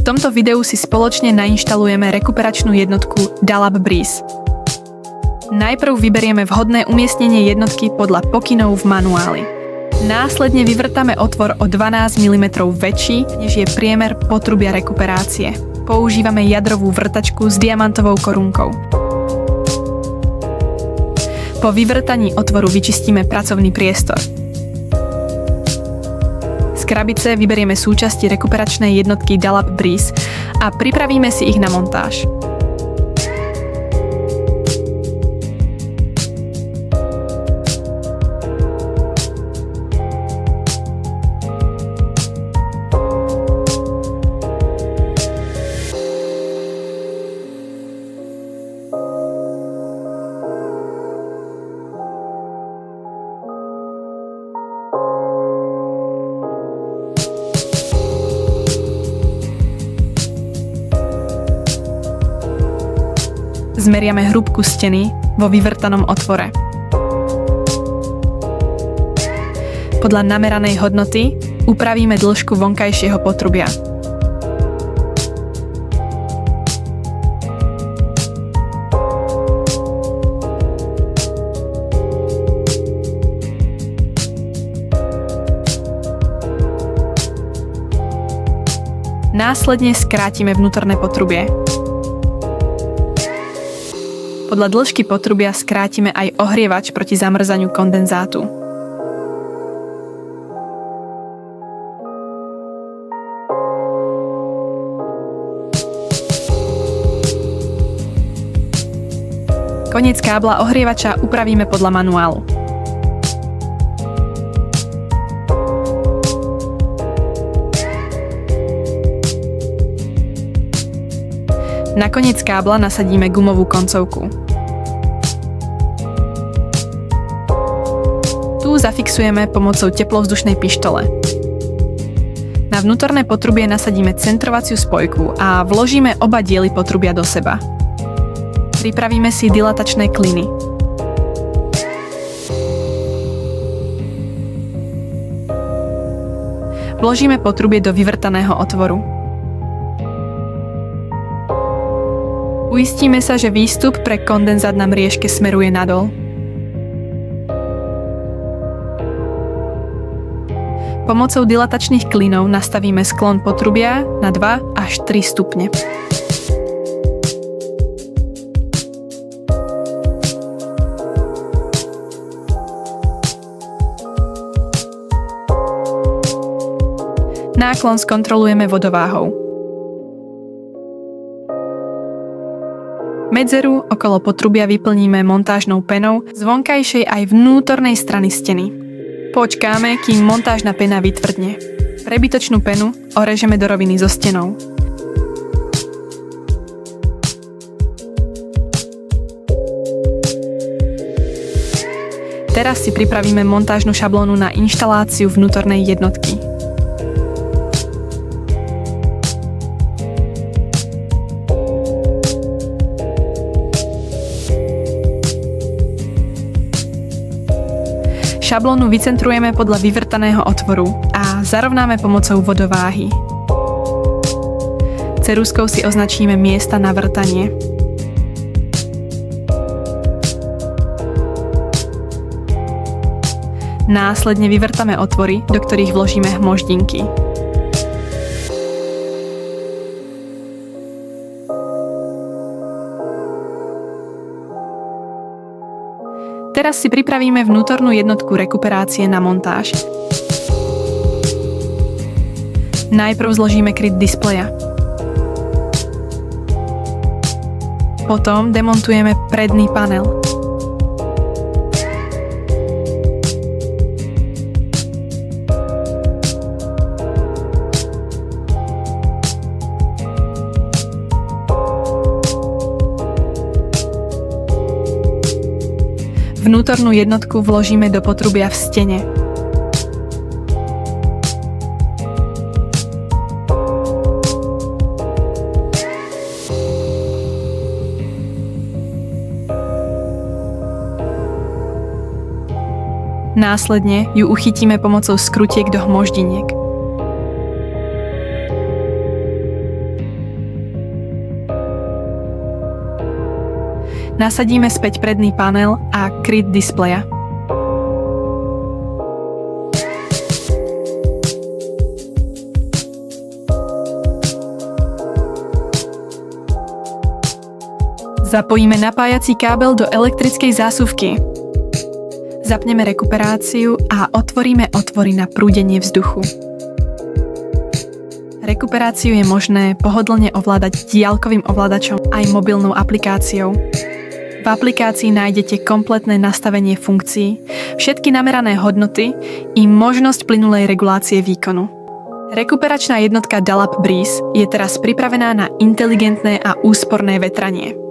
tomto videu si spoločne nainštalujeme rekuperačnú jednotku Dalab Breeze. Najprv vyberieme vhodné umiestnenie jednotky podľa pokynov v manuáli. Následne vyvrtáme otvor o 12 mm väčší, než je priemer potrubia rekuperácie. Používame jadrovú vrtačku s diamantovou korunkou. Po vyvrtaní otvoru vyčistíme pracovný priestor. Z krabice vyberieme súčasti rekuperačnej jednotky Dalab Breeze a pripravíme si ich na montáž. Zmeriame hrúbku steny vo vyvrtanom otvore. Podľa nameranej hodnoty upravíme dĺžku vonkajšieho potrubia. Následne skrátime vnútorné potrubie. Podľa dĺžky potrubia skrátime aj ohrievač proti zamrzaniu kondenzátu. Koniec kábla ohrievača upravíme podľa manuálu. Na koniec kábla nasadíme gumovú koncovku. Tu zafixujeme pomocou teplovzdušnej pištole. Na vnútorné potrubie nasadíme centrovaciu spojku a vložíme oba diely potrubia do seba. Pripravíme si dilatačné kliny. Vložíme potrubie do vyvrtaného otvoru. Uistíme sa, že výstup pre kondenzát na mriežke smeruje nadol. Pomocou dilatačných klínov nastavíme sklon potrubia na 2 až 3 stupne. Náklon skontrolujeme vodováhou. Medzeru okolo potrubia vyplníme montážnou penou z vonkajšej aj vnútornej strany steny. Počkáme, kým montážna pena vytvrdne. Prebytočnú penu orežeme do roviny so stenou. Teraz si pripravíme montážnu šablónu na inštaláciu vnútornej jednotky. Šablónu vycentrujeme podľa vyvrtaného otvoru a zarovnáme pomocou vodováhy. Ceruzkou si označíme miesta na vrtanie. Následne vyvrtame otvory, do ktorých vložíme hmoždinky. Teraz si pripravíme vnútornú jednotku rekuperácie na montáž. Najprv zložíme kryt displeja. Potom demontujeme predný panel. Vnútornú jednotku vložíme do potrubia v stene. Následne ju uchytíme pomocou skrutiek do hmoždiniek. Nasadíme späť predný panel a kryt displeja. Zapojíme napájací kábel do elektrickej zásuvky. Zapneme rekuperáciu a otvoríme otvory na prúdenie vzduchu. Rekuperáciu je možné pohodlne ovládať diaľkovým ovládačom aj mobilnou aplikáciou. V aplikácii nájdete kompletné nastavenie funkcií, všetky namerané hodnoty i možnosť plynulej regulácie výkonu. Rekuperačná jednotka DALAB Breeze je teraz pripravená na inteligentné a úsporné vetranie.